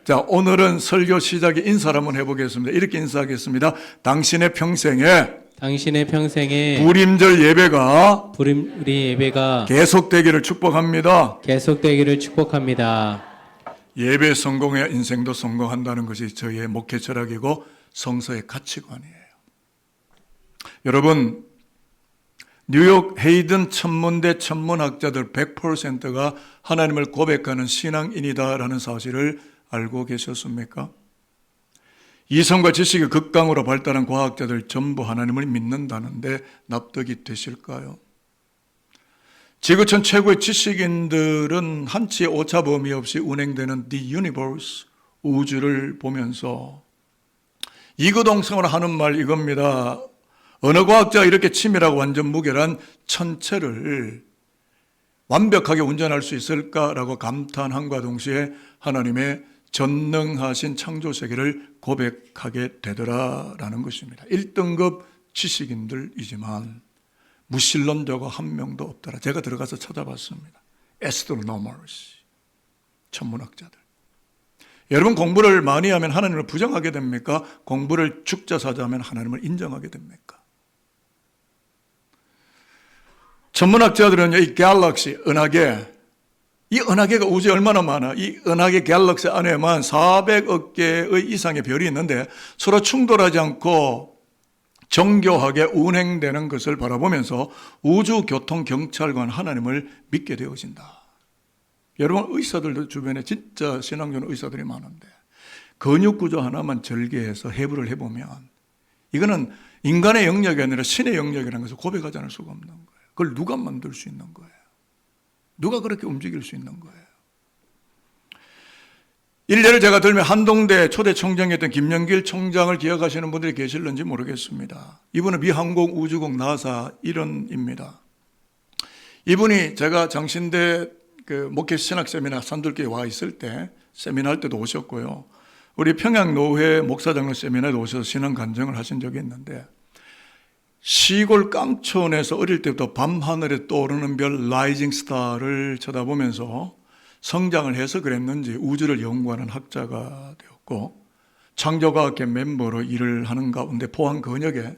자, 오늘은 설교 시작에 인사를 한번 해보겠습니다. 이렇게 인사하겠습니다. 당신의 평생에 불임절 예배가 계속되기를 축복합니다. 예배 성공해야 인생도 성공한다는 것이 저희의 목회 철학이고 성서의 가치관이에요. 여러분, 뉴욕 헤이든 천문대 천문학자들 100%가 하나님을 고백하는 신앙인이다라는 사실을 알고 계셨습니까? 이성과 지식의 극강으로 발달한 과학자들 전부 하나님을 믿는다는데 납득이 되실까요? 지구촌 최고의 지식인들은 한치의 오차 범위 없이 운행되는 The Universe, 우주를 보면서 이구동성으로 하는 말 이겁니다. 어느 과학자가 이렇게 치밀하고 완전 무결한 천체를 완벽하게 운전할 수 있을까라고 감탄함과 동시에 하나님의 전능하신 창조세계를 고백하게 되더라라는 것입니다. 1등급 지식인들이지만 무신론자가 한 명도 없더라. 제가 들어가서 찾아봤습니다. astronomers, 천문학자들. 여러분, 공부를 많이 하면 하나님을 부정하게 됩니까? 공부를 죽자사자하면 하나님을 인정하게 됩니까? 천문학자들은 이 갤럭시, 은하계, 이 은하계가 우주에 얼마나 많아? 이 은하계 갤럭시 안에만 400억 개의 이상의 별이 있는데 서로 충돌하지 않고 정교하게 운행되는 것을 바라보면서 우주교통경찰관 하나님을 믿게 되어진다. 여러분, 의사들도 주변에 진짜 신앙적인 의사들이 많은데 근육구조 하나만 절개해서 해부를 해보면 이거는 인간의 영역이 아니라 신의 영역이라는 것을 고백하지 않을 수가 없는 거예요. 그걸 누가 만들 수 있는 거예요? 누가 그렇게 움직일 수 있는 거예요? 일례를 제가 들면 한동대 초대 총장이었던 김영길 총장을 기억하시는 분들이 계실는지 모르겠습니다. 이분은 미 항공우주국 나사 일원입니다. 이분이 제가 장신대 목회 신학 세미나 산들교에 와 있을 때 세미나 할 때도 오셨고요. 우리 평양노회 목사장로 세미나에도 오셔서 신앙 간증을 하신 적이 있는데 시골 깡촌에서 어릴 때부터 밤하늘에 떠오르는 별 라이징 스타를 쳐다보면서 성장을 해서 그랬는지 우주를 연구하는 학자가 되었고 창조과학계 멤버로 일을 하는 가운데 포항 근역에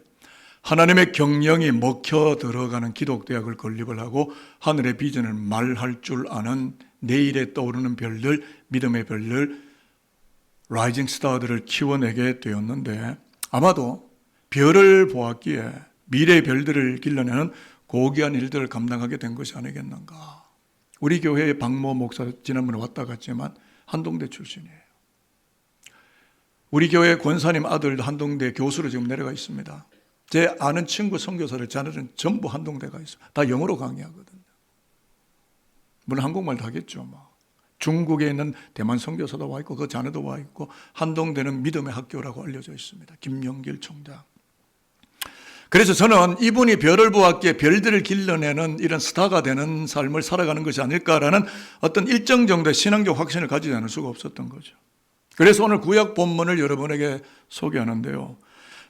하나님의 경영이 먹혀 들어가는 기독대학을 건립을 하고 하늘의 비전을 말할 줄 아는 내일에 떠오르는 별들, 믿음의 별들, 라이징 스타들을 키워내게 되었는데 아마도 별을 보았기에 미래의 별들을 길러내는 고귀한 일들을 감당하게 된 것이 아니겠는가. 우리 교회의 박모 목사 지난번에 왔다 갔지만 한동대 출신이에요. 우리 교회 권사님 아들도 한동대 교수로 지금 내려가 있습니다. 제 아는 친구 선교사들 자녀들은 전부 한동대가 있어요. 다 영어로 강의하거든요. 물론 한국말도 하겠죠. 중국에 있는 대만 선교사도 와 있고 그 자녀도 와 있고 한동대는 믿음의 학교라고 알려져 있습니다. 김영길 총장. 그래서 저는 이분이 별을 보았기에 별들을 길러내는 이런 스타가 되는 삶을 살아가는 것이 아닐까라는 어떤 일정 정도의 신앙적 확신을 가지지 않을 수가 없었던 거죠. 그래서 오늘 구약 본문을 여러분에게 소개하는데요.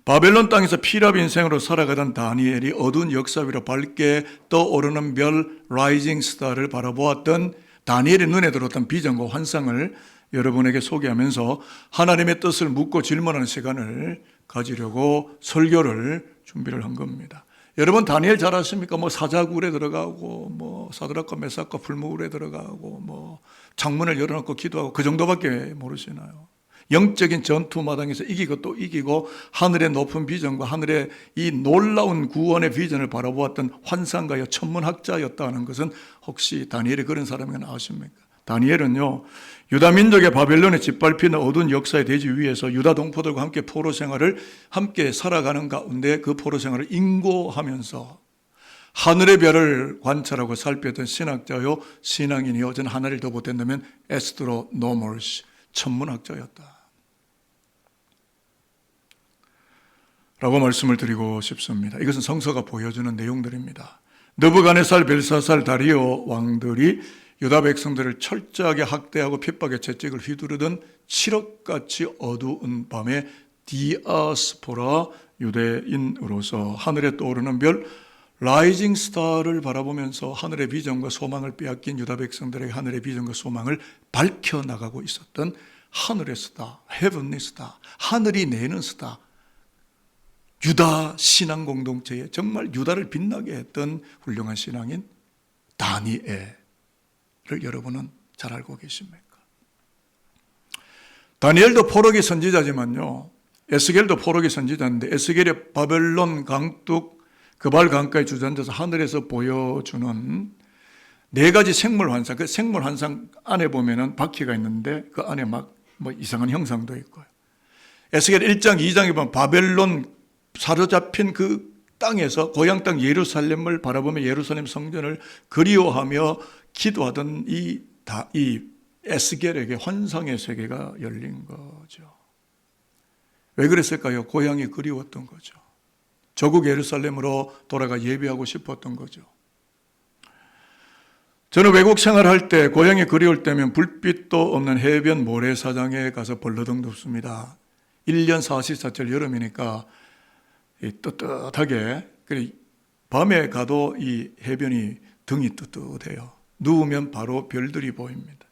바벨론 땅에서 피랍 인생으로 살아가던 다니엘이 어두운 역사 위로 밝게 떠오르는 별 라이징 스타를 바라보았던 다니엘의 눈에 들어왔던 비전과 환상을 여러분에게 소개하면서 하나님의 뜻을 묻고 질문하는 시간을 가지려고 설교를 준비를 한 겁니다. 여러분, 다니엘 잘 아십니까? 사자굴에 들어가고 사드락과 메삭과 불무울에 들어가고 창문을 열어놓고 기도하고 그 정도밖에 모르시나요? 영적인 전투 마당에서 이기고 또 이기고 하늘의 높은 비전과 하늘의 이 놀라운 구원의 비전을 바라보았던 환상가여 천문학자였다는 것은 혹시 다니엘이 그런 사람인 아십니까? 다니엘은요, 유다 민족의 바벨론에 짓밟히는 어두운 역사의 대지 위에서 유다 동포들과 함께 포로 생활을 함께 살아가는 가운데 그 포로 생활을 인고하면서 하늘의 별을 관찰하고 살폈던 신학자요, 신앙인이요, 저는 하나를 더 보탠다면 에스트로노머스, 천문학자였다 라고 말씀을 드리고 싶습니다. 이것은 성서가 보여주는 내용들입니다. 느부갓네살, 벨사살, 다리오 왕들이 유다 백성들을 철저하게 학대하고 핍박의 채찍을 휘두르던 칠흑같이 어두운 밤에 디아스포라 유대인으로서 하늘에 떠오르는 별 라이징 스타를 바라보면서 하늘의 비전과 소망을 빼앗긴 유다 백성들에게 하늘의 비전과 소망을 밝혀나가고 있었던 하늘의 스타, 헤븐리 스타, 하늘이 내는 스타, 유다 신앙 공동체에 정말 유다를 빛나게 했던 훌륭한 신앙인 다니엘을 여러분은 잘 알고 계십니까? 다니엘도 포로기 선지자지만요, 에스겔도 포로기 선지자인데 에스겔의 바벨론 강둑 그발 강가에 주저앉아서 하늘에서 보여주는 네 가지 생물 환상, 그 생물 환상 안에 보면은 바퀴가 있는데 그 안에 막 뭐 이상한 형상도 있고요. 에스겔 1장, 2장에 보면 바벨론 사로잡힌 그 땅에서 고향 땅 예루살렘을 바라보며 예루살렘 성전을 그리워하며 기도하던 이 에스겔에게 환상의 세계가 열린 거죠. 왜 그랬을까요? 고향이 그리웠던 거죠. 조국 예루살렘으로 돌아가 예배하고 싶었던 거죠. 저는 외국 생활할 때 고향이 그리울 때면 불빛도 없는 해변 모래사장에 가서 벌러덩 눕습니다. 1년 44철 여름이니까 떳떳하게, 밤에 가도 이 해변이 등이 뜨뜻해요. 누우면 바로 별들이 보입니다.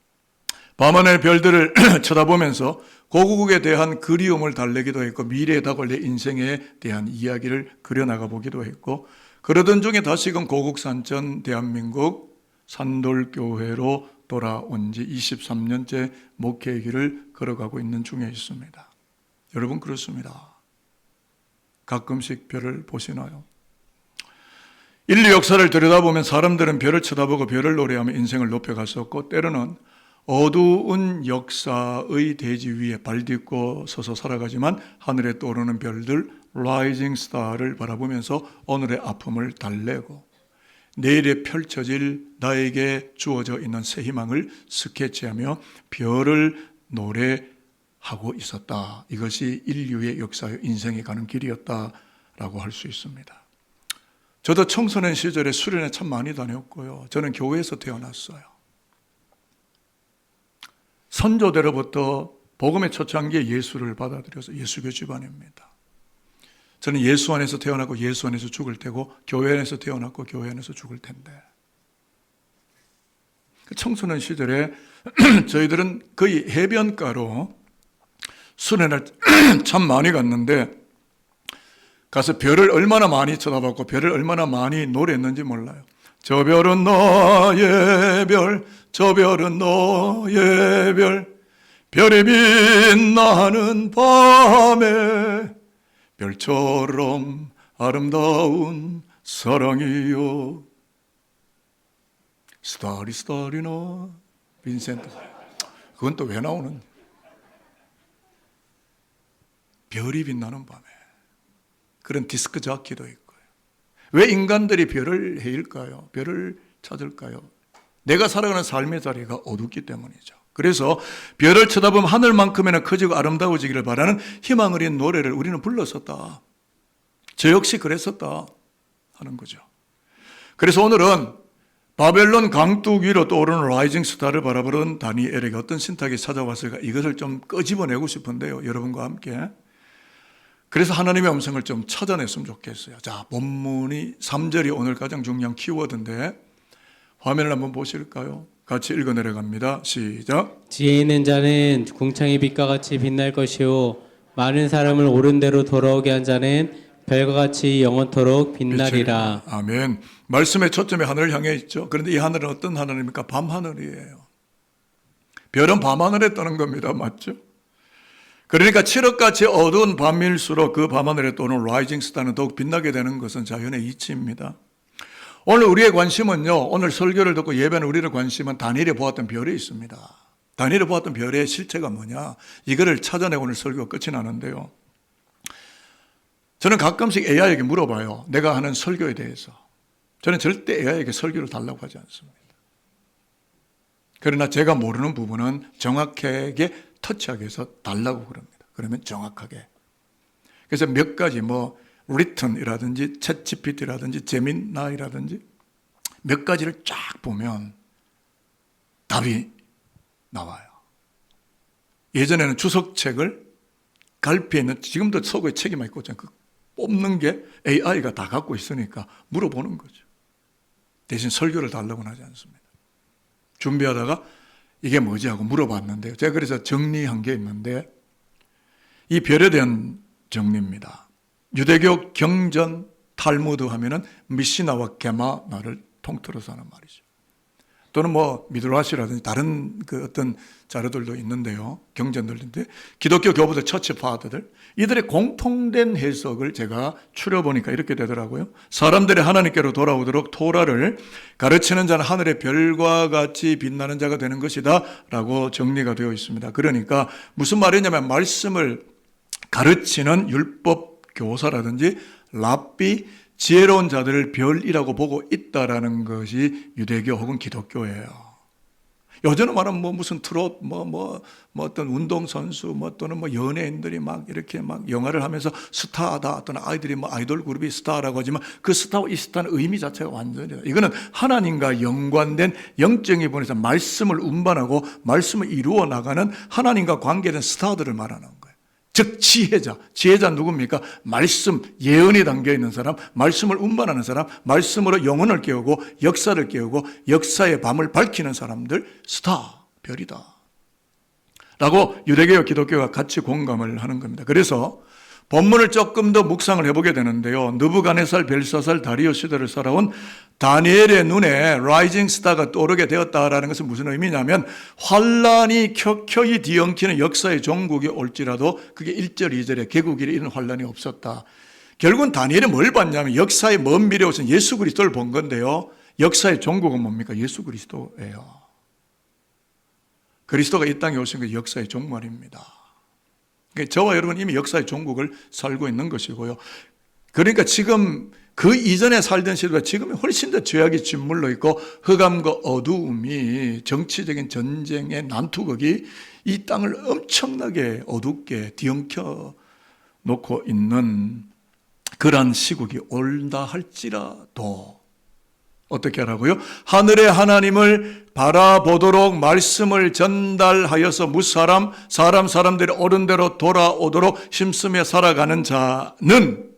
밤하늘 별들을 쳐다보면서 고국에 대한 그리움을 달래기도 했고 미래에 다가올 내 인생에 대한 이야기를 그려나가 보기도 했고, 그러던 중에 다시금 고국산천 대한민국 산돌교회로 돌아온 지 23년째 목회의 길을 걸어가고 있는 중에 있습니다. 여러분 그렇습니다. 가끔씩 별을 보시나요? 인류 역사를 들여다보면 사람들은 별을 쳐다보고 별을 노래하며 인생을 높여갔었고, 때로는 어두운 역사의 대지 위에 발 딛고 서서 살아가지만 하늘에 떠오르는 별들, 라이징 스타를 바라보면서 오늘의 아픔을 달래고 내일에 펼쳐질 나에게 주어져 있는 새 희망을 스케치하며 별을 노래하고 있었다. 이것이 인류의 역사의 인생에 가는 길이었다라고 할 수 있습니다. 저도 청소년 시절에 수련회 참 많이 다녔고요. 저는 교회에서 태어났어요. 선조대로부터 복음의 초창기에 예수를 받아들여서 예수교 집안입니다. 저는 예수 안에서 태어났고 예수 안에서 죽을 테고 교회 안에서 태어났고 교회 안에서 죽을 텐데, 청소년 시절에 저희들은 거의 해변가로 수련을 참 많이 갔는데 가서 별을 얼마나 많이 쳐다봤고 별을 얼마나 많이 노래했는지 몰라요. 저 별은 너의 별, 저 별은 너의 별, 별이 빛나는 밤에 별처럼 아름다운 사랑이요. 스타리 스타리나 빈센트. 그건 또 왜 나오는? 별이 빛나는 밤에. 그런 디스크 자키도 있고요. 왜 인간들이 별을 헤일까요? 별을 찾을까요? 내가 살아가는 삶의 자리가 어둡기 때문이죠. 그래서 별을 쳐다보면 하늘만큼이나 커지고 아름다워지기를 바라는 희망 어린 노래를 우리는 불렀었다. 저 역시 그랬었다 하는 거죠. 그래서 오늘은 바벨론 강둑 위로 떠오르는 라이징 스타를 바라보는 다니엘에게 어떤 신탁이 찾아왔을까, 이것을 좀 끄집어내고 싶은데요, 여러분과 함께. 그래서 하나님의 음성을 좀 찾아냈으면 좋겠어요. 자, 본문이 3절이 오늘 가장 중요한 키워드인데 화면을 한번 보실까요? 같이 읽어 내려갑니다. 시작. 지혜 있는 자는 궁창의 빛과 같이 빛날 것이요 많은 사람을 옳은 대로 돌아오게 한 자는 별과 같이 영원토록 빛나리라. 아멘. 말씀의 초점이 하늘을 향해 있죠. 그런데 이 하늘은 어떤 하늘입니까? 밤하늘이에요. 별은 밤하늘에 떠는 겁니다. 맞죠? 그러니까 칠흑같이 어두운 밤일수록 그 밤하늘에 떠오르는 라이징 스타는 더욱 빛나게 되는 것은 자연의 이치입니다. 오늘 우리의 관심은요, 오늘 설교를 듣고 예배는 우리의 관심은 다니엘이 보았던 별이 있습니다. 다니엘이 보았던 별의 실체가 뭐냐, 이거를 찾아내고 오늘 설교가 끝이 나는데요, 저는 가끔씩 AI에게 물어봐요. 내가 하는 설교에 대해서. 저는 절대 AI에게 설교를 달라고 하지 않습니다. 그러나 제가 모르는 부분은 정확하게 터치하게 해서 달라고 그럽니다. 그러면 정확하게. 그래서 몇 가지 리튼이라든지 챗GPT라든지 제미나이라든지 몇 가지를 쫙 보면 답이 나와요. 예전에는 주석책을 갈피에 있는, 지금도 서구에 책이 많이 있고 그 뽑는 게 AI가 다 갖고 있으니까 물어보는 거죠. 대신 설교를 달라고는 하지 않습니다. 준비하다가 이게 뭐지 하고 물어봤는데요. 제가 그래서 정리한 게 있는데 이 별에 대한 정리입니다. 유대교 경전 탈무드 하면은 미시나와 게마나를 통틀어서 하는 말이죠. 또는 뭐 미드라시라든지 다른 그 어떤 자료들도 있는데요. 경전들인데 기독교 교부들, 처치 파더들 이들의 공통된 해석을 제가 추려보니까 이렇게 되더라고요. 사람들이 하나님께로 돌아오도록 토라를 가르치는 자는 하늘의 별과 같이 빛나는 자가 되는 것이다 라고 정리가 되어 있습니다. 그러니까 무슨 말이냐면 말씀을 가르치는 율법 교사라든지 랍비, 지혜로운 자들을 별이라고 보고 있다라는 것이 유대교 혹은 기독교예요. 요즘은 말하면 뭐 무슨 트롯, 어떤 운동선수, 또는 연예인들이 막 이렇게 막 영화를 하면서 스타다, 또는 아이들이 아이돌 그룹이 스타라고 하지만 그 스타와 이 스타는 의미 자체가 완전히, 이거는 하나님과 연관된 영적인 부분에서 말씀을 운반하고 말씀을 이루어 나가는 하나님과 관계된 스타들을 말하는 거예요. 즉 지혜자 누굽니까? 말씀, 예언이 담겨있는 사람, 말씀을 운반하는 사람, 말씀으로 영혼을 깨우고 역사를 깨우고 역사의 밤을 밝히는 사람들, 스타, 별이다 라고 유대교와 기독교가 같이 공감을 하는 겁니다. 그래서 본문을 조금 더 묵상을 해보게 되는데요. 느부갓네살, 벨사살, 다리오 시대를 살아온 다니엘의 눈에 라이징 스타가 떠오르게 되었다라는 것은 무슨 의미냐면 환란이 켜켜이 뒤엉키는 역사의 종국이 올지라도 그게 1절, 2절에 개국일에 이런 환란이 없었다. 결국은 다니엘이 뭘 봤냐면 역사의 먼 미래에 오신 예수 그리스도를 본 건데요. 역사의 종국은 뭡니까? 예수 그리스도예요. 그리스도가 이 땅에 오신 게 역사의 종말입니다. 저와 여러분 이미 역사의 종국을 살고 있는 것이고요. 그러니까 지금 그 이전에 살던 시대보다 지금이 훨씬 더 죄악이 짓물러 있고 흑암과 어두움이 정치적인 전쟁의 난투극이 이 땅을 엄청나게 어둡게 뒤엉켜 놓고 있는 그러한 시국이 온다 할지라도 어떻게 하라고요? 하늘의 하나님을 바라보도록 말씀을 전달하여서 사람들이 옳은 대로 돌아오도록 힘쓰며 살아가는 자는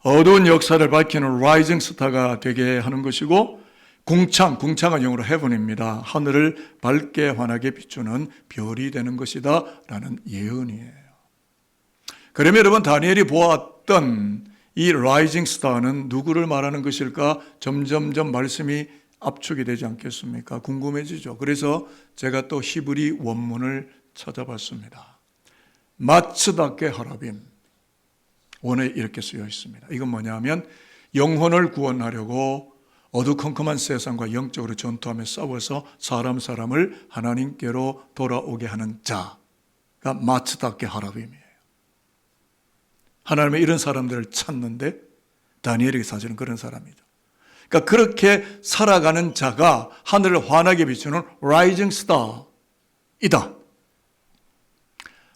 어두운 역사를 밝히는 라이징 스타가 되게 하는 것이고 궁창은 영어로 heaven입니다. 하늘을 밝게 환하게 비추는 별이 되는 것이다 라는 예언이에요. 그러면 여러분 다니엘이 보았던 이 라이징 스타는 누구를 말하는 것일까? 점점점 말씀이 압축이 되지 않겠습니까? 궁금해지죠. 그래서 제가 또 히브리 원문을 찾아봤습니다. 마츠다케 하라빔 원에 이렇게 쓰여 있습니다. 이건 뭐냐면 영혼을 구원하려고 어두컴컴한 세상과 영적으로 전투하며 싸워서 사람을 하나님께로 돌아오게 하는 자가 마츠다케 하라빔이에요. 하나님의 이런 사람들을 찾는데 다니엘에게 사실은 그런 사람이죠. 그러니까 그렇게 살아가는 자가 하늘을 환하게 비추는 라이징 스타이다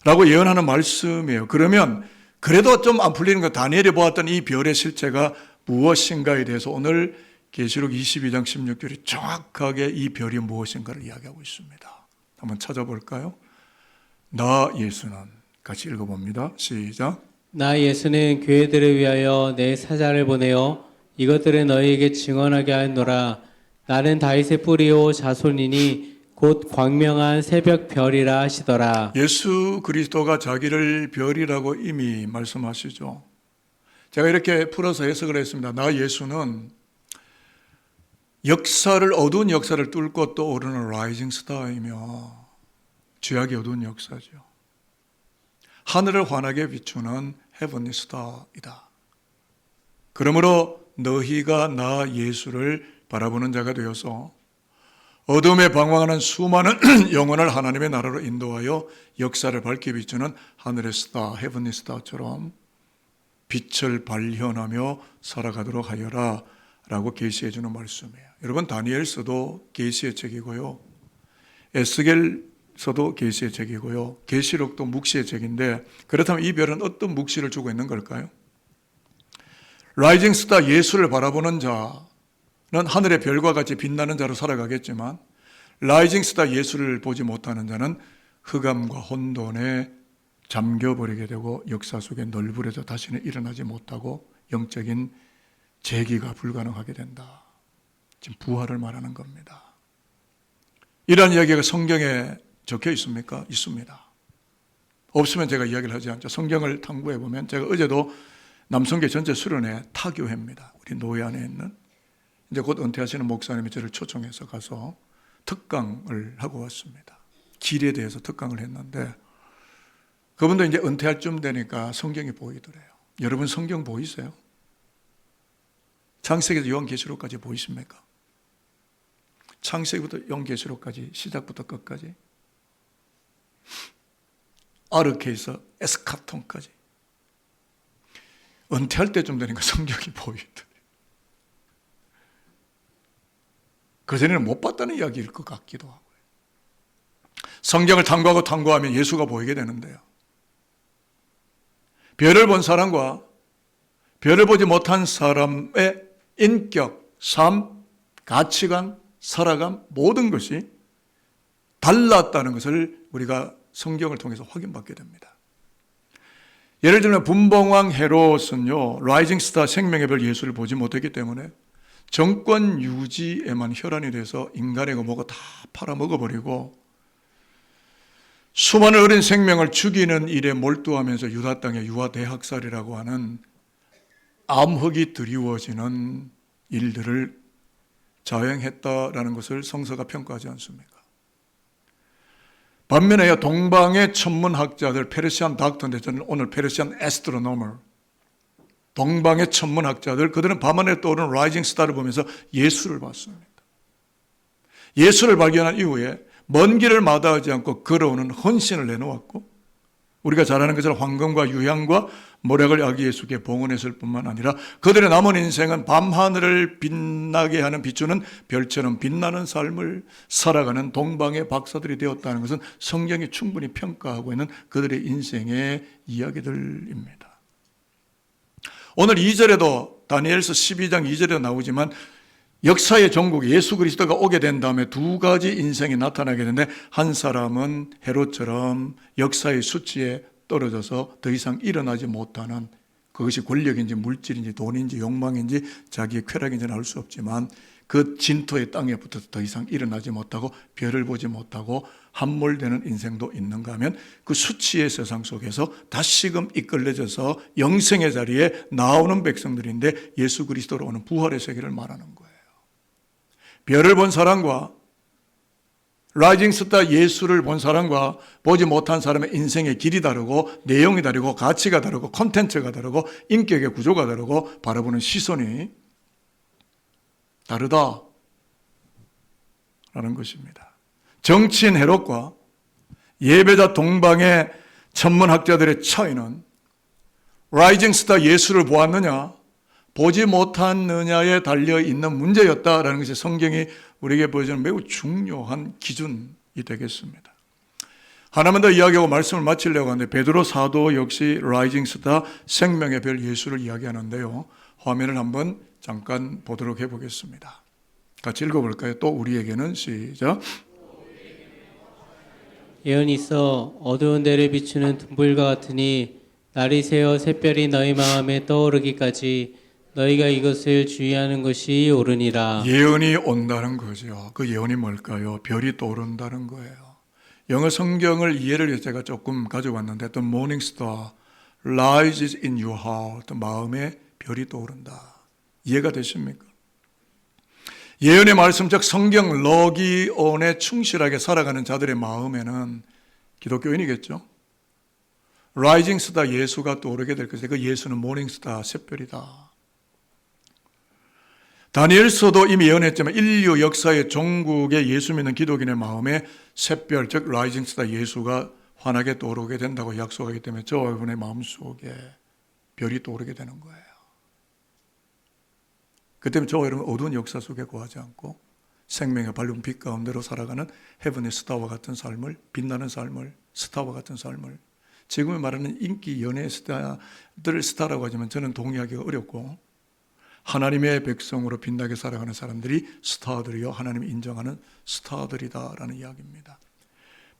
라고 예언하는 말씀이에요. 그러면 그래도 좀 안 풀리는 거 다니엘이 보았던 이 별의 실체가 무엇인가에 대해서 오늘 계시록 22장 16절이 정확하게 이 별이 무엇인가를 이야기하고 있습니다. 한번 찾아볼까요? 나 예수는 같이 읽어봅니다. 시작. 나 예수는 교회들을 위하여 내 사자를 보내어 이것들을 너희에게 증언하게 하노라. 나는 다윗의 뿌리요 자손이니 곧 광명한 새벽 별이라 하시더라. 예수 그리스도가 자기를 별이라고 이미 말씀하시죠. 제가 이렇게 풀어서 해석을 했습니다. 나 예수는 어두운 역사를 뚫고 떠오르는 라이징 스타이며 죄악이 어두운 역사죠. 하늘을 환하게 비추는 헤븐리 스타이다. 그러므로 너희가 나 예수를 바라보는 자가 되어서 어둠에 방황하는 수많은 영혼을 하나님의 나라로 인도하여 역사를 밝게 비추는 하늘의 스타, 헤븐리 스타처럼 빛을 발현하며 살아가도록 하여라 라고 계시해 주는 말씀이에요. 여러분 다니엘서도 계시의 책이고요. 에스겔서도 계시의 책이고요. 계시록도 묵시의 책인데 그렇다면 이 별은 어떤 묵시를 주고 있는 걸까요? 라이징 스타 예수를 바라보는 자는 하늘의 별과 같이 빛나는 자로 살아가겠지만 라이징 스타 예수를 보지 못하는 자는 흑암과 혼돈에 잠겨버리게 되고 역사 속에 널브러져 다시는 일어나지 못하고 영적인 재기가 불가능하게 된다. 지금 부활을 말하는 겁니다. 이런 이야기가 성경에 적혀 있습니까? 있습니다. 없으면 제가 이야기를 하지 않죠. 성경을 탐구해 보면 제가 어제도 남성계 전체 수련회 타교회입니다. 우리 노예 안에 있는 이제 곧 은퇴하시는 목사님이 저를 초청해서 가서 특강을 하고 왔습니다. 길에 대해서 특강을 했는데 그분도 이제 은퇴할 쯤 되니까 성경이 보이더래요. 여러분 성경 보이세요? 창세기에서 요한계시록까지 보이십니까? 창세기부터 요한계시록까지 시작부터 끝까지 아르케에서 에스카톤까지 은퇴할 때쯤 되니까 성경이 보이더래요. 그전에는 못 봤다는 이야기일 것 같기도 하고요. 성경을 탐구하고 탐구하면 예수가 보이게 되는데요. 별을 본 사람과 별을 보지 못한 사람의 인격, 삶, 가치관, 살아감 모든 것이 달랐다는 것을 우리가 성경을 통해서 확인받게 됩니다. 예를 들면 분봉왕 헤롯은요, 라이징 스타 생명의 별 예수를 보지 못했기 때문에 정권 유지에만 혈안이 돼서 인간의 뭐가 다 팔아먹어버리고 수많은 어린 생명을 죽이는 일에 몰두하면서 유다 땅의 유아 대학살이라고 하는 암흑이 드리워지는 일들을 자행했다라는 것을 성서가 평가하지 않습니까? 반면에 동방의 천문학자들, 페르시안 닥터인데 저는 오늘 페르시안 에스트로노머, 동방의 천문학자들, 그들은 밤하늘에 떠오르는 라이징 스타를 보면서 예수를 봤습니다. 예수를 발견한 이후에 먼 길을 마다하지 않고 걸어오는 헌신을 내놓았고, 우리가 잘 아는 것처럼 황금과 유향과 모략을 아기 예수께 봉헌했을 뿐만 아니라 그들의 남은 인생은 밤하늘을 빛나게 하는 비추는 별처럼 빛나는 삶을 살아가는 동방의 박사들이 되었다는 것은 성경이 충분히 평가하고 있는 그들의 인생의 이야기들입니다. 오늘 2절에도 다니엘서 12장 2절에 나오지만 역사의 종국 예수 그리스도가 오게 된 다음에 두 가지 인생이 나타나게 되는데 한 사람은 헤롯처럼 역사의 수치에 떨어져서 더 이상 일어나지 못하는, 그것이 권력인지 물질인지 돈인지 욕망인지 자기의 쾌락인지는 알 수 없지만 그 진토의 땅에 붙어서 더 이상 일어나지 못하고 별을 보지 못하고 함몰되는 인생도 있는가 하면 그 수치의 세상 속에서 다시금 이끌려져서 영생의 자리에 나오는 백성들인데 예수 그리스도로 오는 부활의 세계를 말하는 거예요. 별을 본 사람과 라이징 스타 예수를 본 사람과 보지 못한 사람의 인생의 길이 다르고 내용이 다르고 가치가 다르고 콘텐츠가 다르고 인격의 구조가 다르고 바라보는 시선이 다르다라는 것입니다. 정치인 헤롯과 예배자 동방의 천문학자들의 차이는 라이징 스타 예수를 보았느냐 보지 못했느냐에 달려있는 문제였다라는 것이 성경이 우리에게 보여주는 매우 중요한 기준이 되겠습니다. 하나만 더 이야기하고 말씀을 마치려고 하는데 베드로 사도 역시 라이징 스타 생명의 별 예수를 이야기하는데요. 화면을 한번 잠깐 보도록 해보겠습니다. 같이 읽어볼까요? 또 우리에게는 시작. 예언이 있어 어두운 데를 비추는 등불과 같으니 날이 새어 샛별이 너희 마음에 떠오르기까지 너희가 이것을 주의하는 것이 옳으니라. 예언이 온다는 거죠. 그 예언이 뭘까요? 별이 떠오른다는 거예요. 영어 성경을 이해를 위해서 제가 조금 가져왔는데 The morning star rises in your heart. 마음에 별이 떠오른다. 이해가 되십니까? 예언의 말씀 즉 성경 러기온에 충실하게 살아가는 자들의 마음에는 기독교인이겠죠. 라이징 스타 예수가 떠오르게 될 것이고 그 예수는 모닝 스타 샛별이다. 다니엘서도 이미 예언했지만 인류 역사의 종국의 예수 믿는 기독인의 마음에 샛별 즉 라이징 스타 예수가 환하게 떠오르게 된다고 약속하기 때문에 저와 여러분의 마음속에 별이 떠오르게 되는 거예요. 그 때문에 저와 여러분 어두운 역사 속에 거하지 않고 생명의 밝은 빛 가운데로 살아가는 헤븐의 스타와 같은 삶을, 빛나는 삶을, 스타와 같은 삶을, 지금에 말하는 인기 연예 스타들 스타라고 하지만 저는 동의하기가 어렵고 하나님의 백성으로 빛나게 살아가는 사람들이 스타들이요 하나님이 인정하는 스타들이다라는 이야기입니다.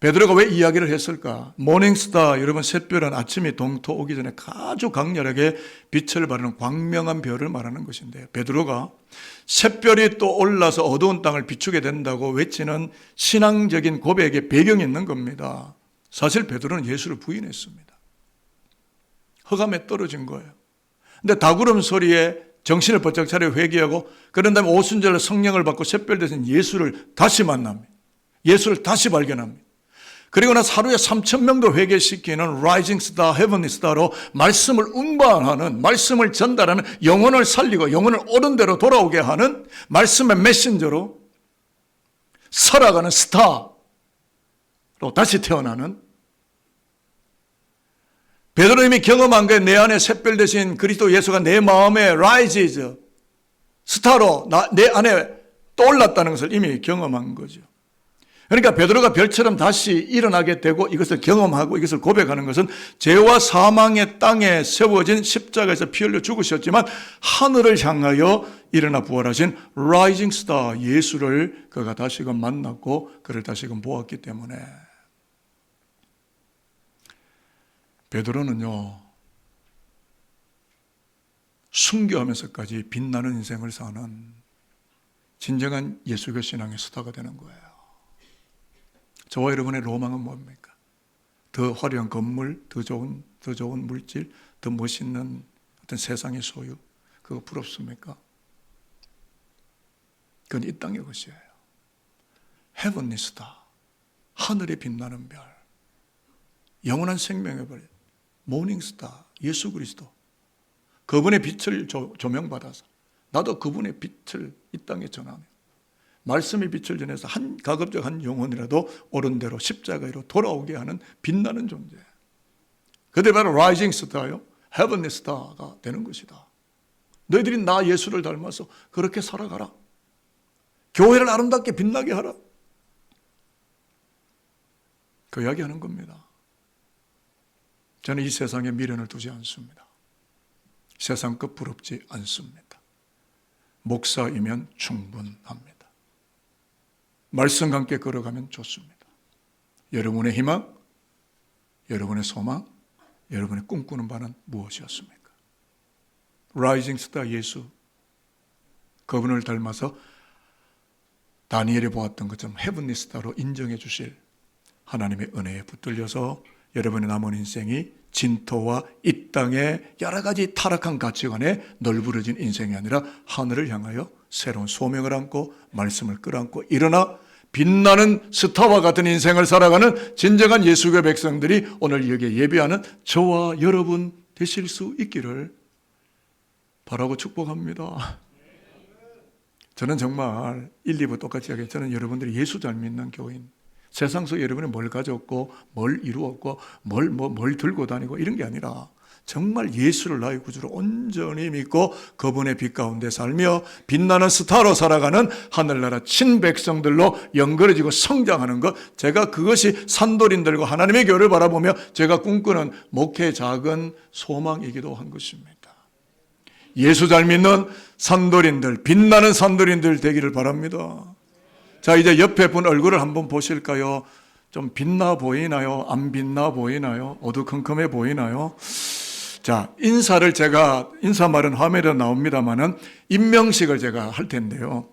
베드로가 왜 이야기를 했을까? 모닝스타, 여러분 샛별은 아침이 동토 오기 전에 아주 강렬하게 빛을 발하는 광명한 별을 말하는 것인데, 베드로가 샛별이 또 올라서 어두운 땅을 비추게 된다고 외치는 신앙적인 고백에 배경이 있는 겁니다. 사실 베드로는 예수를 부인했습니다. 흑암에 떨어진 거예요. 근데 다구름 소리에 정신을 번쩍 차려 회개하고, 그런 다음에 오순절에 성령을 받고 샛별 대신 예수를 다시 만납니다. 예수를 다시 발견합니다. 그리고 나서 하루에 3,000명도 회개시키는 라이징 스타, 헤븐리 스타로 말씀을 운반하는, 말씀을 전달하는, 영혼을 살리고 영혼을 옳은 대로 돌아오게 하는 말씀의 메신저로 살아가는 스타로 다시 태어나는, 베드로님이 경험한 게 내 안에 샛별 대신 그리스도 예수가 내 마음에 라이지즈, 스타로 내 안에 떠올랐다는 것을 이미 경험한 거죠. 그러니까 베드로가 별처럼 다시 일어나게 되고 이것을 경험하고 이것을 고백하는 것은 죄와 사망의 땅에 세워진 십자가에서 피 흘려 죽으셨지만 하늘을 향하여 일어나 부활하신 라이징 스타 예수를 그가 다시금 만났고 그를 다시금 보았기 때문에, 베드로는요, 순교하면서까지 빛나는 인생을 사는 진정한 예수교 신앙의 스타가 되는 거예요. 저와 여러분의 로망은 뭡니까? 더 화려한 건물, 더 좋은 물질, 더 멋있는 어떤 세상의 소유, 그거 부럽습니까? 그건 이 땅의 것이에요. 헤븐리 스타, 하늘에 빛나는 별, 영원한 생명의 별, 모닝스타, 예수 그리스도, 그분의 빛을 조명받아서 나도 그분의 빛을 이 땅에 전하며 말씀의 빛을 전해서 가급적 한 영혼이라도 옳은 대로 십자가로 돌아오게 하는 빛나는 존재, 그들이 바로 라이징 스타요, 헤븐리 스타가 되는 것이다. 너희들이 나 예수를 닮아서 그렇게 살아가라. 교회를 아름답게 빛나게 하라. 그 이야기하는 겁니다. 저는 이 세상에 미련을 두지 않습니다. 세상 것 부럽지 않습니다. 목사이면 충분합니다. 말씀과 함께 걸어가면 좋습니다. 여러분의 희망, 여러분의 소망, 여러분의 꿈꾸는 바는 무엇이었습니까? 라이징 스타 예수, 그분을 닮아서 다니엘이 보았던 것처럼 헤븐리 스타로 인정해 주실 하나님의 은혜에 붙들려서 여러분의 남은 인생이 진토와 이 땅의 여러 가지 타락한 가치관에 널브러진 인생이 아니라 하늘을 향하여 새로운 소명을 안고 말씀을 끌어안고 일어나 빛나는 스타와 같은 인생을 살아가는 진정한 예수교 백성들이 오늘 여기에 예배하는 저와 여러분 되실 수 있기를 바라고 축복합니다. 저는 정말 1, 2부 똑같이 하게, 저는 여러분들이 예수 잘 믿는 교인, 세상 속에 여러분이 뭘 가졌고 뭘 이루었고 뭘 들고 다니고 이런 게 아니라 정말 예수를 나의 구주로 온전히 믿고 그분의 빛 가운데 살며 빛나는 스타로 살아가는 하늘나라 친백성들로 연결해지고 성장하는 것, 제가 그것이 산돌인들과 하나님의 교회를 바라보며 제가 꿈꾸는 목회의 작은 소망이기도 한 것입니다. 예수 잘 믿는 산돌인들, 빛나는 산돌인들 되기를 바랍니다. 자, 이제 옆에 분 얼굴을 한번 보실까요? 좀 빛나 보이나요? 안 빛나 보이나요? 어두컴컴해 보이나요? 자, 제가 인사말은 화면에 나옵니다만은 임명식을 제가 할 텐데요.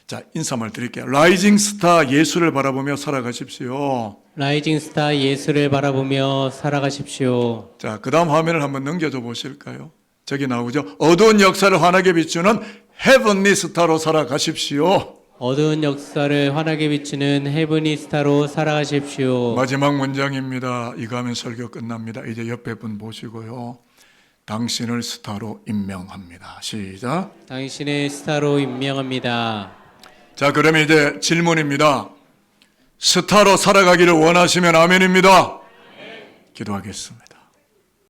자, 인사말 드릴게요. 라이징 스타 예수를 바라보며 살아가십시오. 라이징 스타 예수를 바라보며 살아가십시오. 자, 그 다음 화면을 한번 넘겨줘 보실까요? 저기 나오죠. 어두운 역사를 환하게 비추는 헤븐리 스타로 살아가십시오. 어두운 역사를 환하게 비추는 헤븐리 스타로 살아가십시오. 마지막 문장입니다. 이거 하면 설교 끝납니다. 이제 옆에 분 보시고요. 당신을 스타로 임명합니다. 시작. 당신의 스타로 임명합니다. 자, 그러면 이제 질문입니다. 스타로 살아가기를 원하시면 아멘입니다. 기도하겠습니다.